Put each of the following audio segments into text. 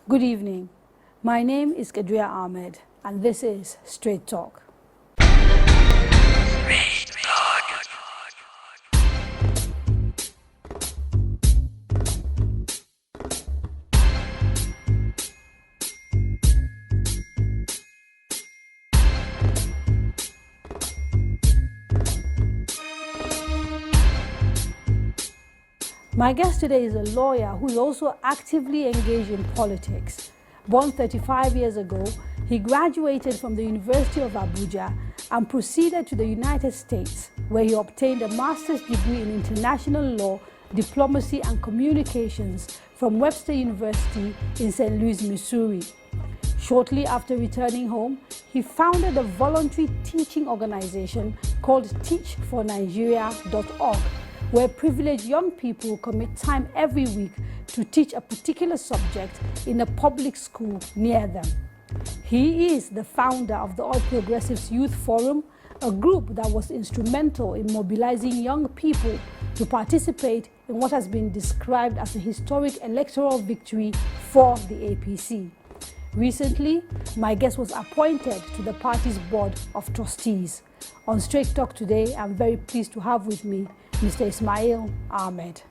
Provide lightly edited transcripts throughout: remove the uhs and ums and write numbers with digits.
Good evening. My name is Kadaria Ahmed, and this is Straight Talk. My guest today is a lawyer who is also actively engaged in politics. Born 35 years ago, he graduated from the University of Abuja and proceeded to the United States, where he obtained a master's degree in international law, diplomacy and communications from Webster University in St. Louis, Missouri. Shortly after returning home, he founded a voluntary teaching organization called teachfornigeria.org, where privileged young people commit time every week to teach a particular subject in a public school near them. He is the founder of the All Progressives Youth Forum, a group that was instrumental in mobilizing young people to participate in what has been described as a historic electoral victory for the APC. Recently, my guest was appointed to the party's board of trustees. On Straight Talk today, I'm very pleased to have with me Mr. Ismaeel Ahmed.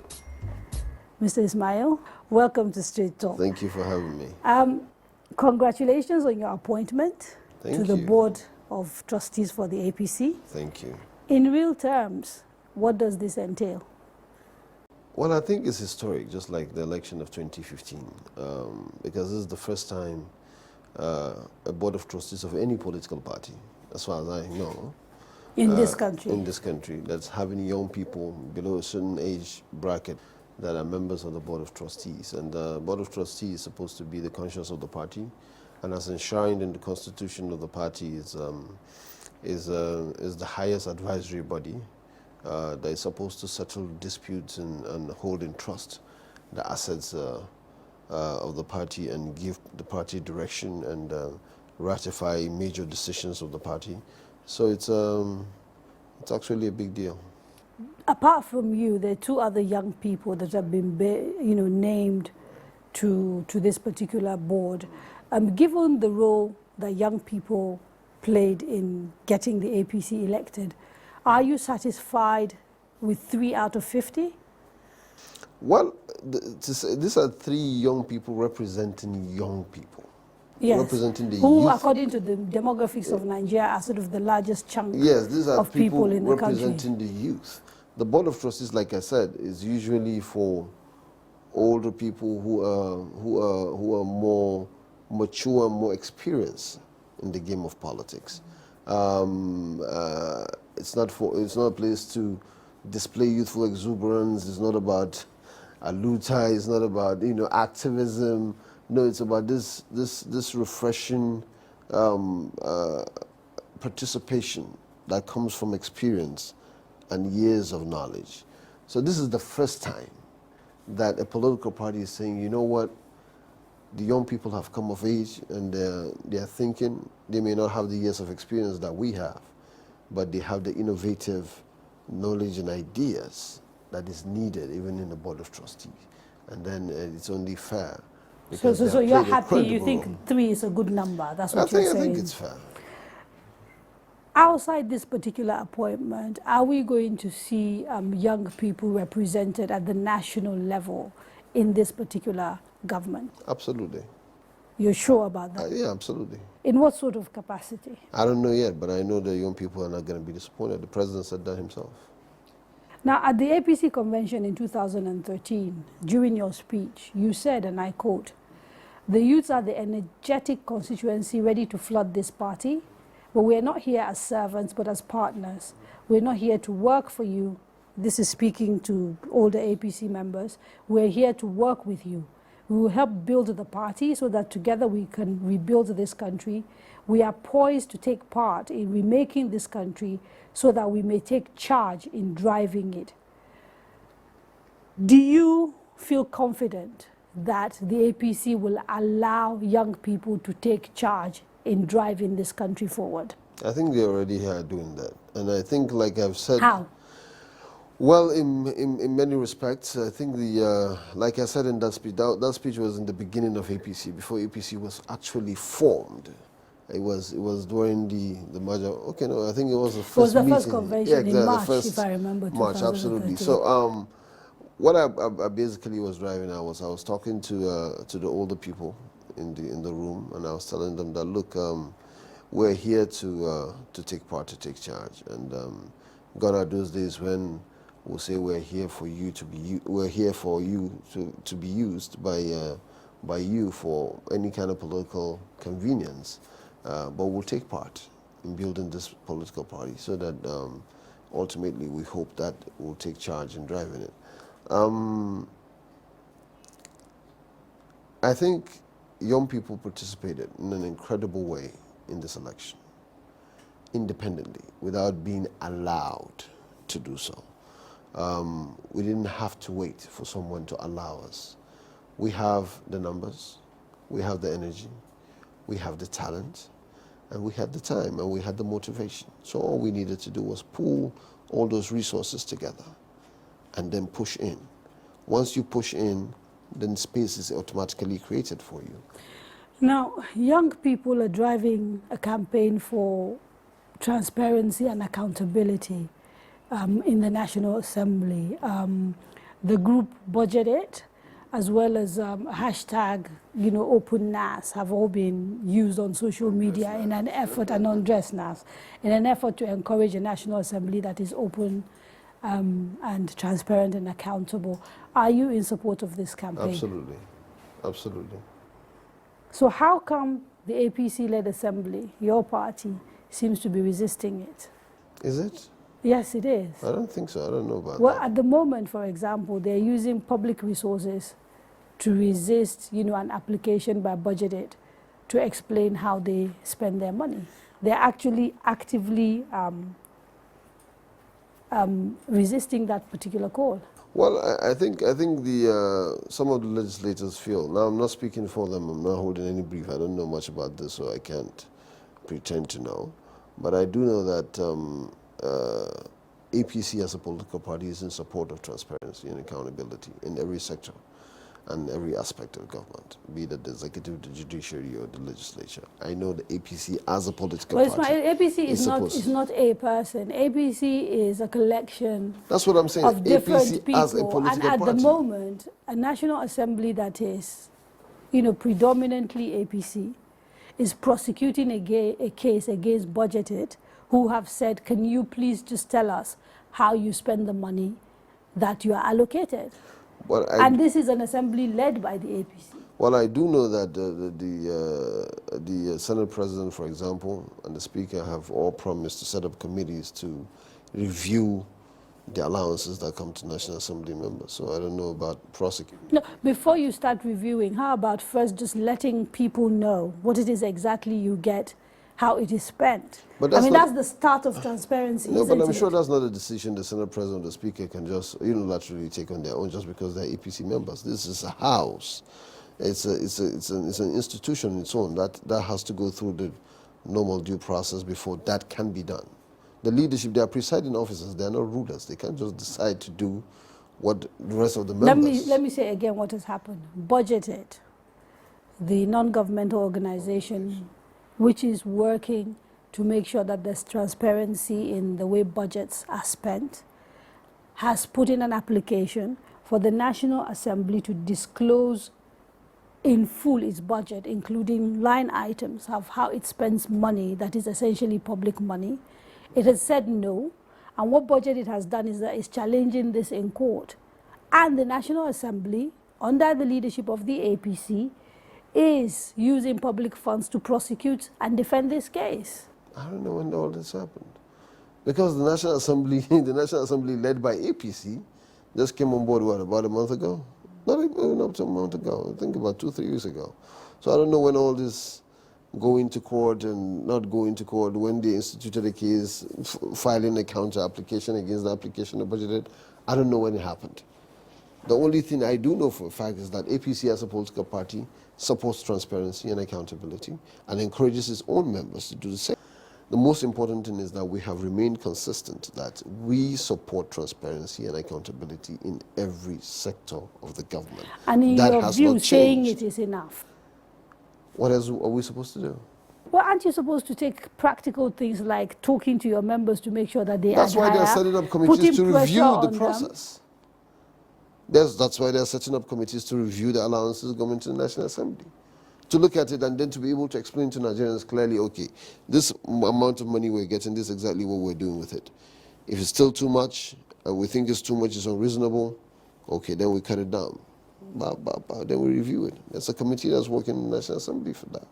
Mr. Ismaeel, welcome to Straight Talk. Thank you for having me. Congratulations on your appointment to the board of trustees for the APC. Thank you. In real terms, what does this entail? Well, I think it's historic, just like the election of 2015, because this is the first time a board of trustees of any political party, as far as I know, in this country, that's having young people below a certain age bracket that are members of the board of trustees. And the board of trustees is supposed to be the conscience of the party, and as enshrined in the constitution of the party is the highest advisory body that is supposed to settle disputes and hold in trust the assets of the party and give the party direction and ratify major decisions of the party. So it's actually a big deal. Apart from you, there are two other young people that have been named to this particular board. Given the role that young people played in getting the APC elected, are you satisfied with 3 out of 50? Well, these are 3 young people representing young people. Yes, representing the who, youth. According to the demographics of Nigeria, are sort of the largest chunk these are of people in the country. Representing the youth. The board of trustees, like I said, is usually for older people who are more mature and more experienced in the game of politics. It's not a place to display youthful exuberance. It's not about aluta. It's not about activism. No, it's about this refreshing participation that comes from experience and years of knowledge. So this is the first time that a political party is saying, you know what, the young people have come of age and they're thinking. They may not have the years of experience that we have, but they have the innovative knowledge and ideas that is needed even in the board of trustees. And then it's only fair. So you're happy, you think 3 is a good number, that's what you're saying? I think it's fair. Outside this particular appointment, are we going to see young people represented at the national level in this particular government? Absolutely. You're sure about that? Yeah, absolutely. In what sort of capacity? I don't know yet, but I know the young people are not going to be disappointed. The president said that himself. Now, at the APC convention in 2013, during your speech, you said, and I quote, "The youths are the energetic constituency ready to flood this party, but we're not here as servants, but as partners. We're not here to work for you." This is speaking to all the APC members. "We're here to work with you. We will help build the party so that together we can rebuild this country. We are poised to take part in remaking this country so that we may take charge in driving it." Do you feel confident that the APC will allow young people to take charge in driving this country forward? I think they already are doing that. And I think, like I've said... How? Well, in many respects, I think like I said in that speech, that speech was in the beginning of APC, before APC was actually formed. It was during the merger. Okay, no, I think it was the first It was the meeting. first convention Yeah, in exactly, the March, first if I remember, March, absolutely. 2013. So, what I basically was driving at was I was talking to the older people in the room, and I was telling them that look, we're here to take part, to take charge, and gone are those days when we'll say we're here for you to be we're here for you to be used by you for any kind of political convenience, but we'll take part in building this political party so that ultimately we hope that we'll take charge in driving it. I think young people participated in an incredible way in this election, independently, without being allowed to do so. We didn't have to wait for someone to allow us. We have the numbers, we have the energy, we have the talent, and we had the time, and we had the motivation. So all we needed to do was pool all those resources together and then push in. Once you push in, then space is automatically created for you. Now, young people are driving a campaign for transparency and accountability in the National Assembly. The group Budget It, as well as hashtag, Open NAS, have all been used on social media in an effort, and Undress NAS, in an effort to encourage a National Assembly that is open and transparent and accountable. Are you in support of this campaign? Absolutely, absolutely. So how come the APC-led assembly, your party, seems to be resisting it? Is it? Yes, it is. I don't think so. I don't know about Well, that. at the moment, for example, they're using public resources to resist, an application by Budget It to explain how they spend their money. They're actually actively resisting that particular call. Well, I think some of the legislators feel. Now, I'm not speaking for them. I'm not holding any brief. I don't know much about this, so I can't pretend to know. But I do know that APC as a political party is in support of transparency and accountability in every sector and every aspect of government, be it the executive, the judiciary, or the legislature. I know the APC as a political party. APC is not a person. APC is a collection. That's what I'm saying. Of different APC people. as a political and at party. the moment, a National Assembly that is, predominantly APC, is prosecuting a case against Budget It, who have said, can you please just tell us how you spend the money that you are allocated? And this is an assembly led by the APC. Well, I do know that the Senate President, for example, and the Speaker have all promised to set up committees to review the allowances that come to National Assembly members. So I don't know about prosecuting. No, before you start reviewing, how about first just letting people know what it is exactly you get, how it is spent? But that's the start of transparency. No, but I'm sure that's not a decision the Senate President or the Speaker can just unilaterally take on their own just because they're APC members. This is a house. It's an institution in its own that has to go through the normal due process before that can be done. The leadership, they are presiding officers, they are not rulers. They can't just decide to do what the rest of the members... Let me say again what has happened. Budget It, the non-governmental organization which is working to make sure that there's transparency in the way budgets are spent, has put in an application for the National Assembly to disclose in full its budget, including line items of how it spends money that is essentially public money. It has said no, and what Budget It has done is that it's challenging this in court. And the National Assembly, under the leadership of the APC, is using public funds to prosecute and defend this case. I don't know when all this happened. Because the National Assembly led by APC just came on board, about a month ago? Not even up to a month ago, I think about 2-3 years ago. So I don't know when all this going to court and not going to court, when they instituted a case, filing a counter application against the application of Budget It. I don't know when it happened. The only thing I do know for a fact is that APC as a political party supports transparency and accountability and encourages its own members to do the same. The most important thing is that we have remained consistent that we support transparency and accountability in every sector of the government. And in that your has view, not saying changed. it is enough? What else are we supposed to do? Well, aren't you supposed to take practical things like talking to your members to make sure that they That's why they're setting up committees to review the process. That's why they're setting up committees to review the allowances going to the National Assembly. To look at it and then to be able to explain to Nigerians clearly, okay, this amount of money we're getting, this is exactly what we're doing with it. If it's still too much, and we think it's too much, it's unreasonable, okay, then we cut it down. Then we review it. There's a committee that's working in the National Assembly for that.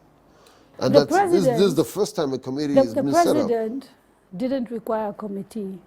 And this is the first time a committee has been set up. The president didn't require a committee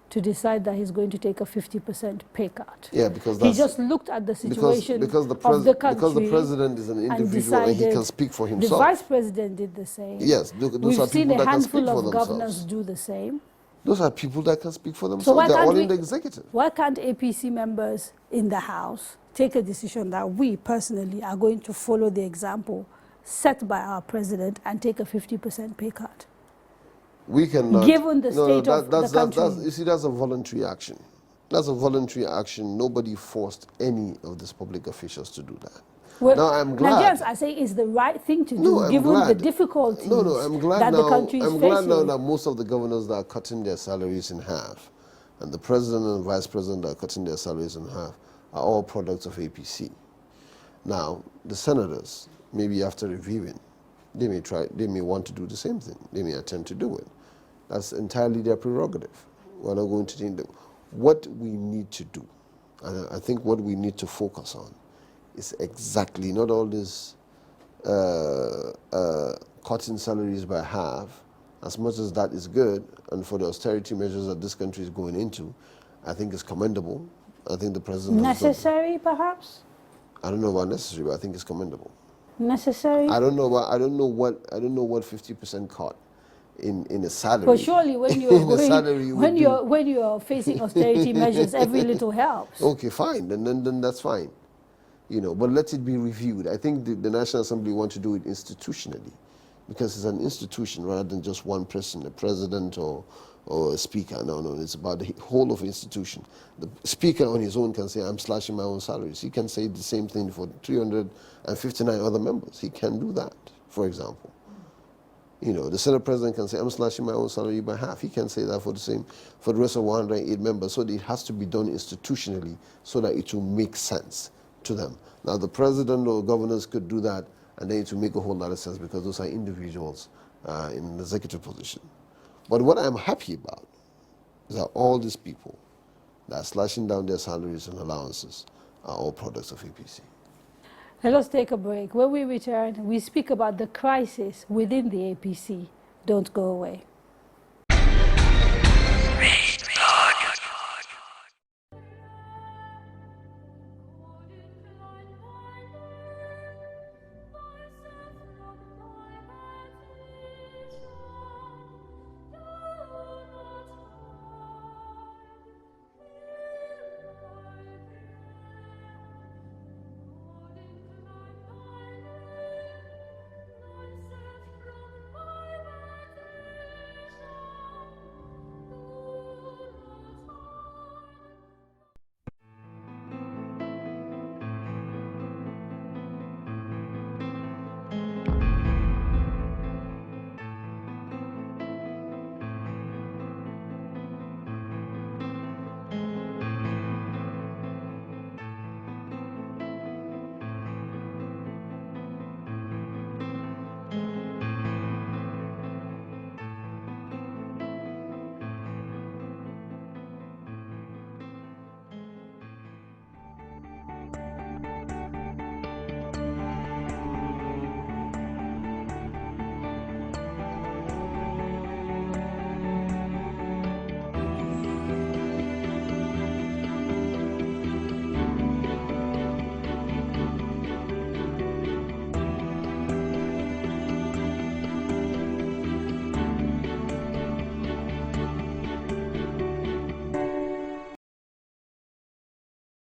to decide that he's going to take a 50% pay cut. Yeah, because he just looked at the situation of the country. Because the president is an individual and he can speak for himself. The vice president did the same. Yes, those are people that can speak for themselves. We've seen a handful of governors do the same. Those are people that can speak for themselves. They're all in the executive. Why can't APC members in the House take a decision that we personally are going to follow the example set by our president and take a 50% pay cut? We cannot. Given the state of the country. You see, that's a voluntary action. That's a voluntary action. Nobody forced any of these public officials to do that. Well, now, I'm glad. Nigerians are saying it's the right thing to do, given the difficulties I'm glad that now, the country is facing. I'm glad now that most of the governors that are cutting their salaries in half, and the president and vice president that are cutting their salaries in half, are all products of APC. Now, the senators, maybe after reviewing, they may want to do the same thing. They may attempt to do it. That's entirely their prerogative. We're not going to change them. What we need to do, and I think what we need to focus on, is exactly not all this cutting salaries by half. As much as that is good, and for the austerity measures that this country is going into, I think it's commendable. I think the president necessary, perhaps. I don't know about necessary, but I think it's commendable. Necessary. I don't know what 50% cut in a salary. But surely when you're when you're facing austerity measures, every little helps. Okay, fine. Then that's fine. You know, but let it be reviewed. I think the National Assembly want to do it institutionally, because it's an institution rather than just one person, a president or a speaker. No, it's about the whole of the institution. The speaker on his own can say, I'm slashing my own salaries. He can say the same thing for 359 other members. He can do that, for example. You know, the Senate president can say, I'm slashing my own salary by half. He can say that for the rest of 108 members. So it has to be done institutionally so that it will make sense to them. Now, the president or governors could do that, and then it will make a whole lot of sense because those are individuals in an executive position. But what I'm happy about is that all these people that are slashing down their salaries and allowances are all products of APC. Let us take a break. When we return, we speak about the crisis within the APC. Don't go away.